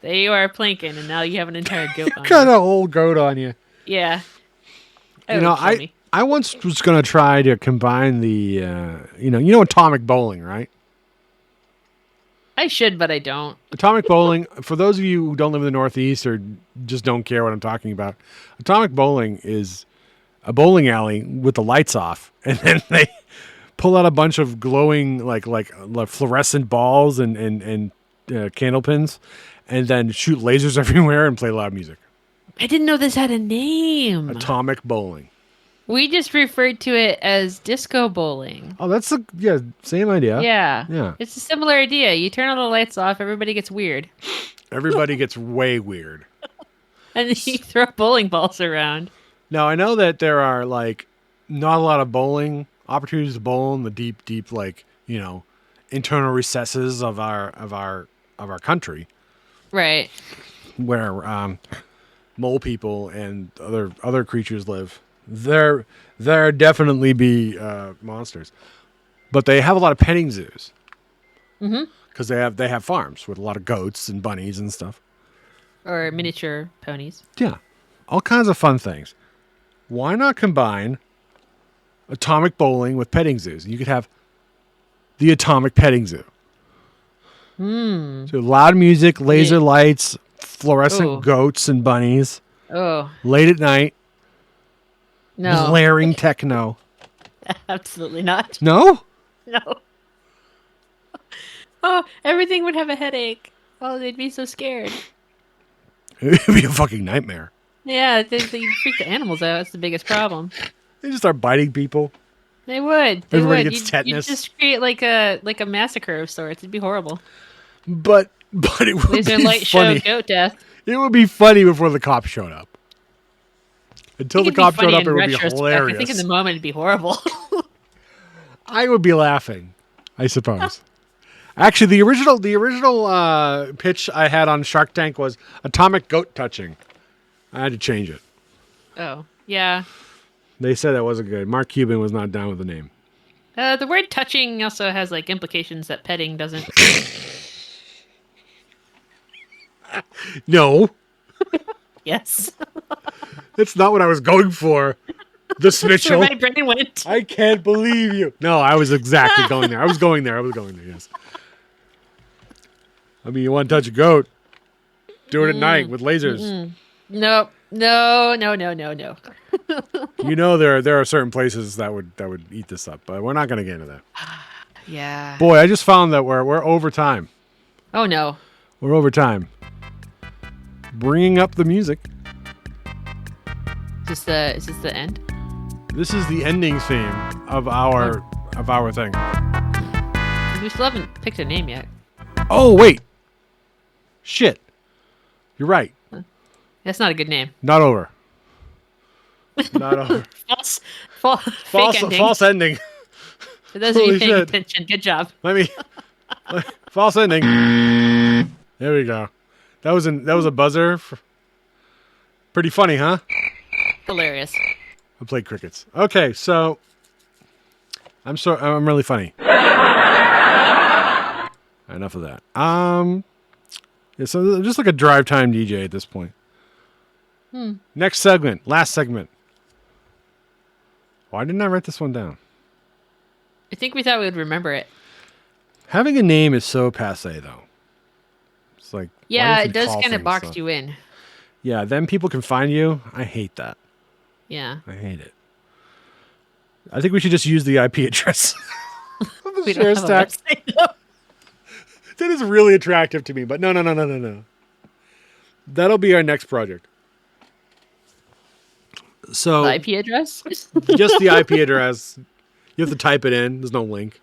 There you are planking and now you have an entire goat on Got you. a whole goat on you. Yeah. I once was going to try to combine the, atomic bowling, right? I should, but I don't. Atomic bowling, for those of you who don't live in the Northeast or just don't care what I'm talking about, atomic bowling is a bowling alley with the lights off, and then they pull out a bunch of glowing, like fluorescent balls and candle pins, and then shoot lasers everywhere and play loud music. I didn't know this had a name. Atomic bowling. We just referred to it as disco bowling. Oh, that's same idea. Yeah. Yeah. It's a similar idea. You turn all the lights off, everybody gets weird. Everybody gets way weird. And then you throw bowling balls around. Now, I know that there are like not a lot of bowling opportunities to bowl in the deep like, internal recesses of our country Right. where mole people and other creatures live. There definitely be monsters. But they have a lot of petting zoos. Mm-hmm. Because they have farms with a lot of goats and bunnies and stuff. Or miniature ponies. Yeah. All kinds of fun things. Why not combine atomic bowling with petting zoos? You could have the atomic petting zoo. So loud music, laser lights, fluorescent goats and bunnies. Oh. Late at night. No. Blaring techno. Absolutely not. No? No. Oh, everything would have a headache. Oh, they'd be so scared. It would be a fucking nightmare. Yeah, they freak the animals out. That's the biggest problem. They just start biting people. They would. They Everybody would. gets tetanus. You'd just create like a massacre of sorts. It'd be horrible. But it would Laser be light funny. show goat death. It would be funny before the cops showed up. Until the cops showed up, it would be hilarious. I think in the moment it'd be horrible. I would be laughing, I suppose. Actually, the original pitch I had on Shark Tank was atomic goat touching. I had to change it. Oh, yeah. They said that wasn't good. Mark Cuban was not down with the name. The word touching also has like implications that petting doesn't. No. Yes. That's not what I was going for. The That's where Mitchell. my brain went. I can't believe you. No, I was exactly going there. I was going there, yes. I mean, you want to touch a goat, do it at night with lasers. No. You know there are certain places that would eat this up, but we're not going to get into that. Yeah. Boy, I just found that we're over time. Oh no. We're over time. Bringing up the music. Is this the end? This is the ending theme of our thing. We still haven't picked a name yet. Oh wait. Shit. You're right. That's not a good name. Not over. Not over. Fake ending. False ending. For those of Holy you paying shit. attention, good job. False ending. There we go. That was a buzzer. Pretty funny, huh? Hilarious. I played crickets. Okay, so I'm really funny. Enough of that. Yeah, so I'm just like a drive time DJ at this point. Next segment, last segment. Why didn't I write this one down? I think we thought we would remember it. Having a name is so passé, though. It's like Yeah, it does kind of box you in. Yeah, then people can find you. I hate that. Yeah. I hate it. I think we should just use the IP address. We don't have a website, though. That is really attractive to me, but no. That'll be our next project. So The IP address? just the IP address. You have to type it in. There's no link.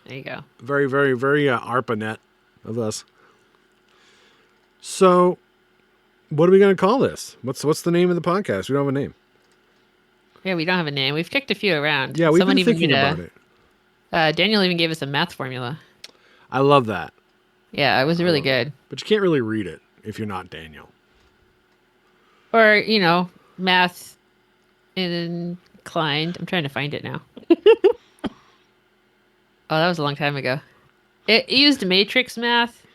There you go. Very, very, very ARPANET of us. So, what are we going to call this? What's the name of the podcast? We don't have a name. Yeah, we don't have a name. We've kicked a few around. Yeah, we've been thinking about it. Daniel even gave us a math formula. I love that. Yeah, it was really good. But you can't really read it if you're not Daniel. Or, math inclined. I'm trying to find it now. Oh, that was a long time ago. It used matrix math,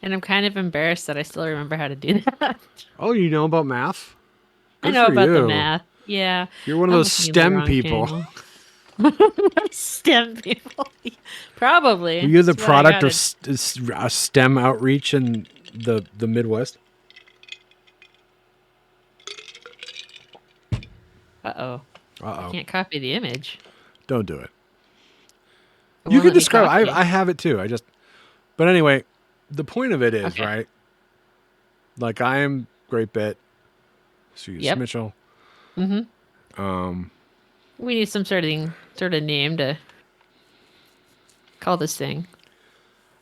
and I'm kind of embarrassed that I still remember how to do that. Oh, you know about math? I Good know for about the you. math. Yeah. You're one of those STEM people. STEM people. Probably. Were you the That's why I product of a STEM outreach in the Midwest? Uh-oh. Uh-oh. Can't copy the image. Don't do it. It You won't can let me describe. copy it. I have it too. But anyway, the point of it is Okay. right. Like I am Great Bit. So Yep. Mitchell. We need some sort of name to call this thing.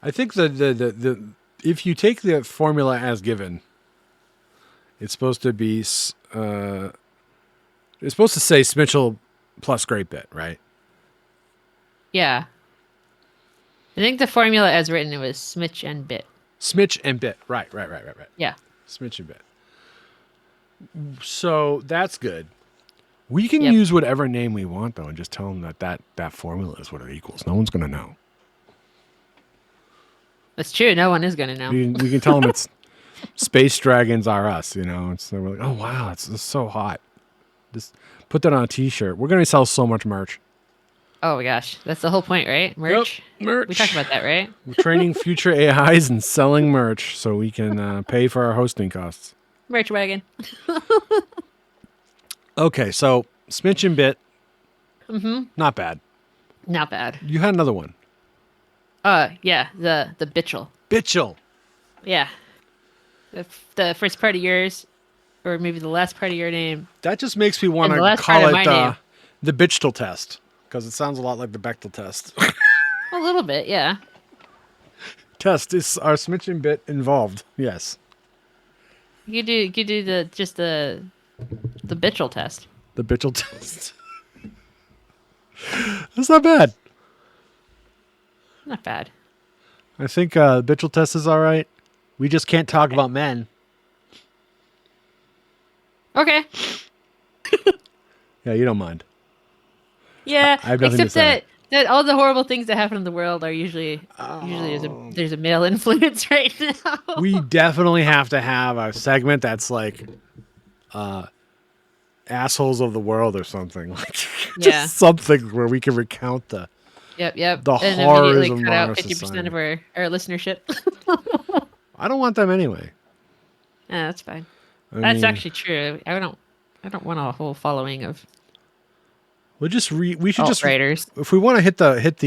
I think the if you take the formula as given, it's supposed to be it's supposed to say Smitchell plus Great Bit, right? Yeah. I think the formula as written, it was Smitch and Bit. Smitch and Bit. Right. Yeah. Smitch and Bit. So that's good. We can Yep. use whatever name we want, though, and just tell them that formula is what it equals. No one's going to know. That's true. No one is going to know. We can tell them it's Space Dragons Are Us, you know. They're like, oh, wow, it's so hot. Just put that on a T-shirt. We're going to sell so much merch. Oh my gosh. That's the whole point, right? Merch? Yep, merch. We talked about that, right? We're training future AIs and selling merch so we can pay for our hosting costs. Merch wagon. Okay, so Smitch and Bit. Mm-hmm. Not bad. Not bad. You had another one. Yeah, the Bitchell. Bitchell. Yeah. The first part of yours, or maybe the last part of your name. That just makes me want And the to last part call of it my name. the Bitchell test because it sounds a lot like the Bechtel test. A little bit, yeah. Test is our Smitch and Bit involved? Yes. You could do the Bitchell test. The Bitchell test. That's not bad. Not bad. I think Bitchell test is all right. We just can't talk about men. Okay. Yeah, you don't mind. Yeah. I have nothing to Except say. that all the horrible things that happen in the world are usually there's a male influence right now. We definitely have to have a segment that's like assholes of the world or something. Like just Yeah. something where we can recount the Yep. the and horrors immediately of cut out modern 50% society. of our listenership. I don't want them anyway. Yeah, that's fine. I That's mean, actually true. I don't want a whole following of we should just writers. if we want to hit the if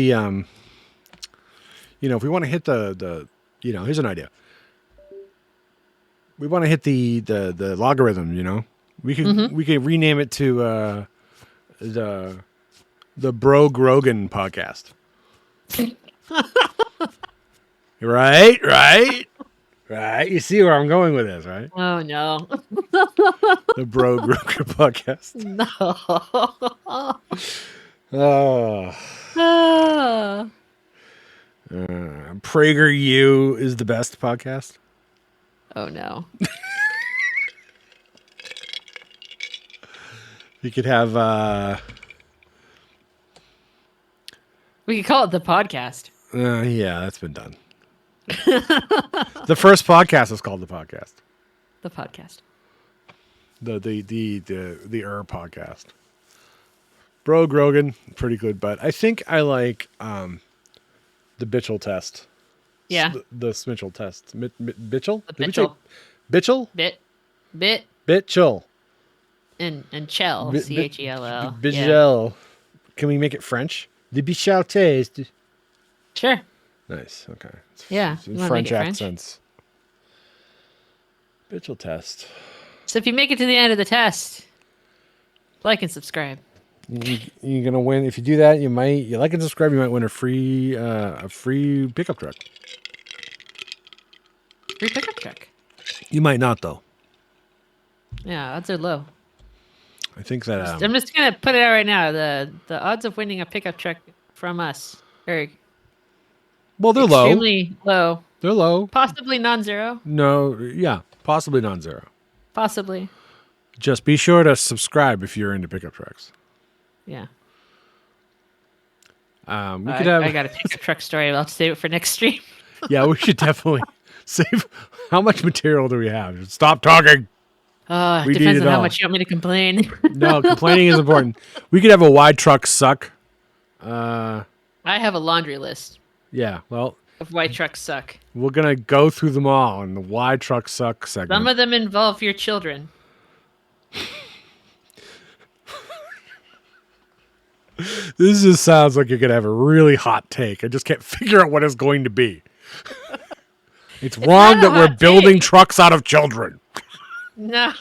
we want to hit the here's an idea. We want to hit the logarithm, We could we could rename it to the Bro Grogan podcast. Right. You see where I'm going with this, right? Oh no. The Bro Grogan podcast. No. Oh. Ah. PragerU is the best podcast. Oh no. You could have We could call it the podcast. yeah, that's been done. The first podcast is called the podcast. The podcast. The podcast. Bro Grogan, pretty good, but I think I like the Bitchell test. Yeah. The Smitchell test. Bitchell? The Did we say Bitchell. Bitchell? Bit Bitchell. and Chell. Chell. Bitchell. Can we make it French? The Bitchell test. Sure. Nice. Okay. Yeah. Some You wanna French make it French? accents. Bitchell test. So if you make it to the end of the test, like and subscribe. You're gonna win if you do that. You like and subscribe. You might win a free pickup truck. Free pickup truck. You might not though. Yeah, odds are low. I think that I'm just gonna put it out right now. The odds of winning a pickup truck from us are well, they're low. extremely low. They're low. Possibly non-zero. No, yeah, possibly non-zero. Possibly. Just be sure to subscribe if you're into pickup trucks. Yeah. We could have. I got a pickup truck story. I'll have to save it for next stream. Yeah, we should definitely save. How much material do we have? Stop talking. We Depends need on it how all. much you want me to complain. No, complaining is important. We could have a why trucks suck. I have a laundry list Yeah, well, of why trucks suck. we're gonna go through them all in the why trucks suck segment. Some of them involve your children. This just sounds like you're gonna have a really hot take. I just can't figure out what it's going to be. It's wrong not a that we're hot building take. trucks out of children. No.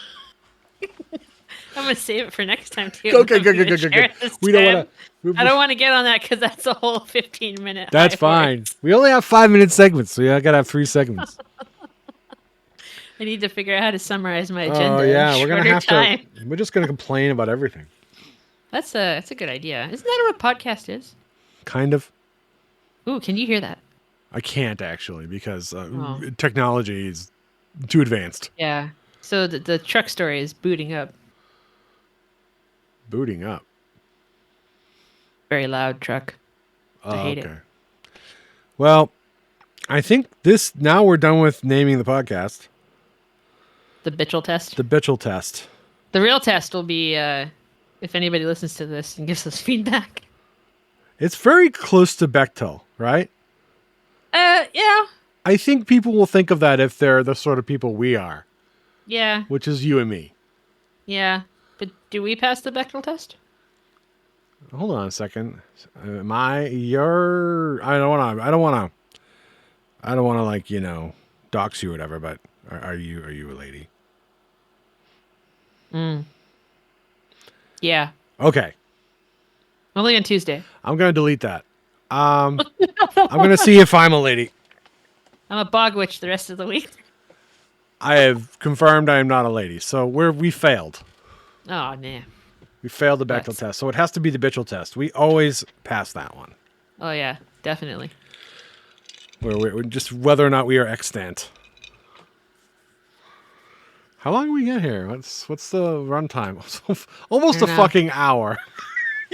I'm I'm gonna save it for next time too. Okay, I'm good, gonna good, good, share good. it this We don't time. want to. I don't want to get on that because that's a whole 15-minute. That's fine. We only have 5-minute segments, so I gotta have 3 segments. I need to figure out how to summarize my Oh agenda in yeah, we're gonna shorter have time. to. We're just gonna complain about everything. That's a good idea. Isn't that what a podcast is? Kind of. Ooh, can you hear that? I can't actually because Oh. technology is too advanced. Yeah. So the truck story is booting up. Booting up. Very loud truck. I hate it. Well, I think now we're done with naming the podcast. The Bitchell test. The Bitchell test. The real test will be if anybody listens to this and gives us feedback. It's very close to Bechtel, right? Yeah. I think people will think of that if they're the sort of people we are. Yeah. Which is you and me. Yeah. But do we pass the Bechdel test? Hold on a second. I don't want to like, dox you or whatever, but are you a lady? Yeah. Okay. Only on Tuesday. I'm going to delete that. I'm going to see if I'm a lady. I'm a bog witch the rest of the week. I have confirmed I am not a lady. So we failed. Oh, nah. We failed the Bechdel test. So it has to be the Bitchell test. We always pass that one. Oh, yeah. Definitely. We're just whether or not we are extant. How long do we get here? What's the runtime? Almost a fucking hour.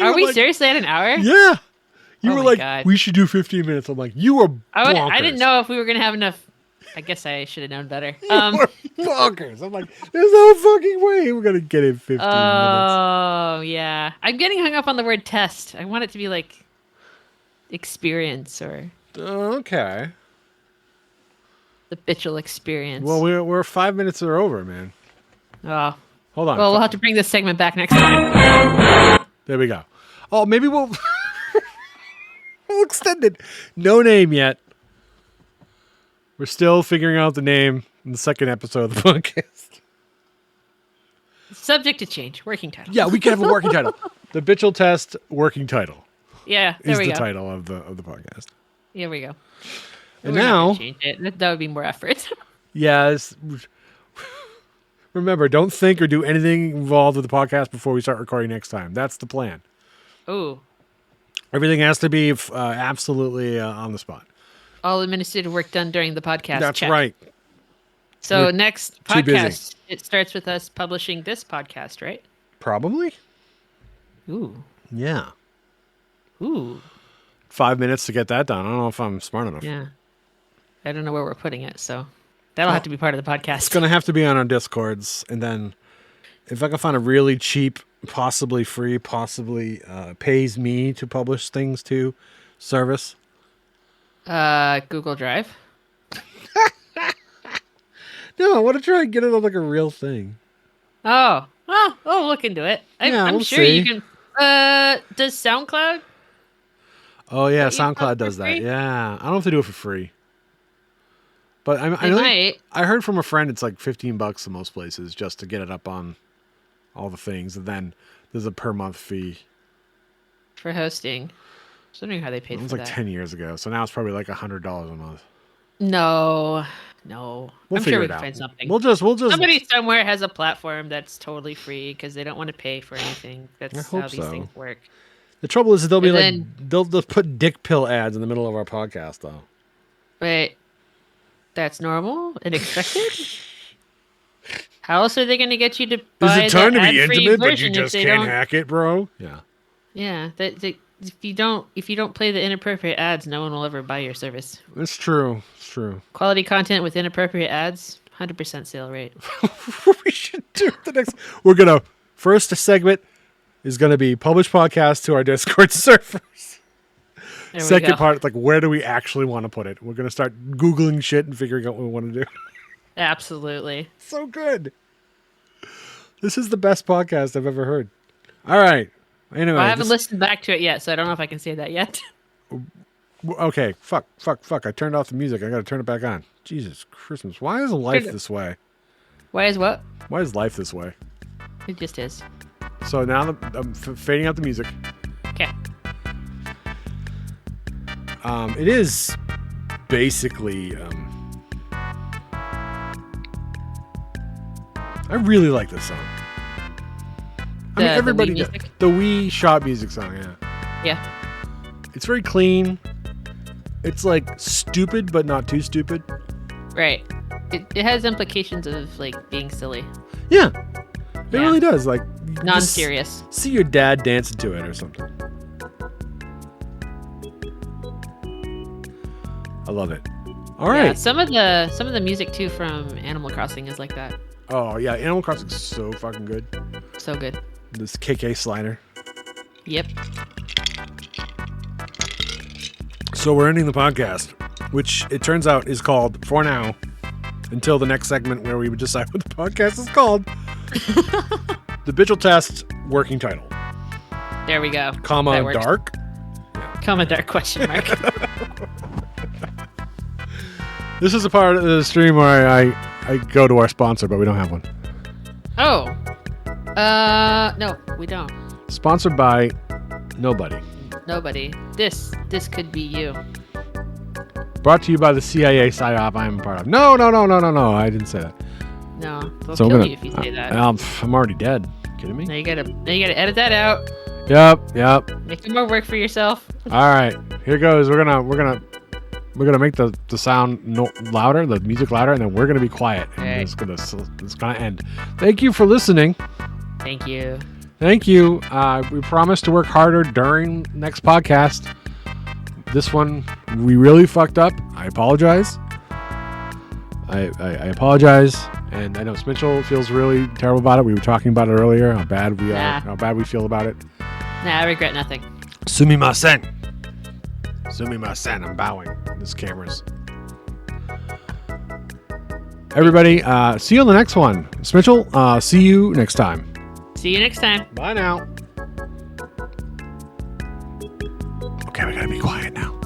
Are we seriously at an hour? Yeah. You Oh were my like, God. we should do 15 minutes. I'm like, you were bonkers. I didn't know if we were going to have enough. I guess I should have known better. You were bonkers. I'm like, there's no fucking way we're going to get in 15 minutes. Oh, yeah. I'm getting hung up on the word test. I want it to be like experience or Okay. the Bitchell experience. Well, we're 5 minutes are over, man. Oh. Hold on. Well, we'll have to bring this segment back next time. There we go. Oh, maybe we'll we'll extend it. No name yet. We're still figuring out the name in the second episode of the podcast. Subject to change. Working title. Yeah, we can have a working title. The Bitchell test working title. Yeah, there is we the go. title of the podcast. Here we go. And We're not now, gonna change it. That would be more effort. Remember, don't think or do anything involved with the podcast before we start recording next time. That's the plan. Ooh. Everything has to be absolutely on the spot. All administrative work done during the podcast. That's check. right. So We're next too busy. podcast, it starts with us publishing this podcast, right? Probably. Ooh. Yeah. Ooh. 5 minutes to get that done. I don't know if I'm smart enough. Yeah. I don't know where we're putting it, so that'll have to be part of the podcast. It's going to have to be on our Discords. And then if I can find a really cheap, possibly free, possibly pays me to publish things to service. Google Drive. No, I want to try and get it on like a real thing. Oh. Well, we'll look into it. I'm we'll sure see. you can. Does SoundCloud? Oh, yeah, Let you SoundCloud publish does for that. free? Yeah. I don't have to do it for free. But I They know might. I heard from a friend it's like $15 in most places just to get it up on all the things. And then there's a per month fee. For hosting. I was wondering how they paid It was for like that. 10 years ago. So now it's probably like $100 a month. No. We'll I'm figure sure we it can out. find something. We'll just Somebody somewhere has a platform that's totally free because they don't want to pay for anything. I That's hope how these so. things work. The trouble is they'll be And like they'll just put dick pill ads in the middle of our podcast though. But that's normal and expected? How else are they going to get you to buy Is it time the to be ad-free intimate, but you version if just they can't don't? hack it, bro? Yeah. Yeah, if you don't play the inappropriate ads, no one will ever buy your service. It's true. It's true. Quality content with inappropriate ads, 100% sale rate. We should do the next. We're gonna first segment is gonna be publish podcast to our Discord servers. There we Second go. part, like where do we actually want to put it? We're gonna start Googling shit and figuring out what we want to do. Absolutely. So good. This is the best podcast I've ever heard. All right. Anyway, Well, I haven't listened back to it yet, so I don't know if I can say that yet. okay. Fuck. I turned off the music. I got to turn it back on. Jesus Christmas. Why is life this way? Why is what? Why is life this way? It just is. So now I'm fading out the music. Okay. It is basically. I really like this song. I mean, everybody the Wii does. music? The Wii shop music song, yeah. Yeah. It's very clean. It's like stupid, but not too stupid. Right. It has implications of like being silly, Yeah, it Yeah. really does. Like you just non-serious. See your dad dancing to it or something. I love it. All Yeah, right. some of the music too from Animal Crossing is like that. Oh yeah, Animal Crossing is so fucking good. So good. This KK slider. Yep. So we're ending the podcast, which it turns out is called For Now, until the next segment where we would decide what the podcast is called. The Bitchell Test working title, There we go. comma That works. dark. Comma dark question mark. This is a part of the stream where I go to our sponsor, but we don't have one. Oh. No, we don't. Sponsored by nobody. Nobody. This could be you. Brought to you by the CIA PSYOP I am a part of. No. I didn't say that. No, they'll So I'm kill gonna. you if you say that. I'm already dead. Kidding me? Now you gotta edit that out. Yep. Make some more work for yourself. All right, here goes. We're gonna make the sound louder, the music louder, and then we're gonna be quiet. And Alright. it's gonna end. Thank you for listening. Thank you. Thank you. We promise to work harder during next podcast. This one we really fucked up. I apologize. I apologize, and I know Mitchell feels really terrible about it. We were talking about it earlier. How bad we are. Nah. How bad we feel about it. Nah, I regret nothing. Sumimasen. Sumimasen. I'm bowing. This camera's. Everybody, see you on the next one. Mitchell, see you next time. See you next time. Bye now. Okay, we gotta be quiet now.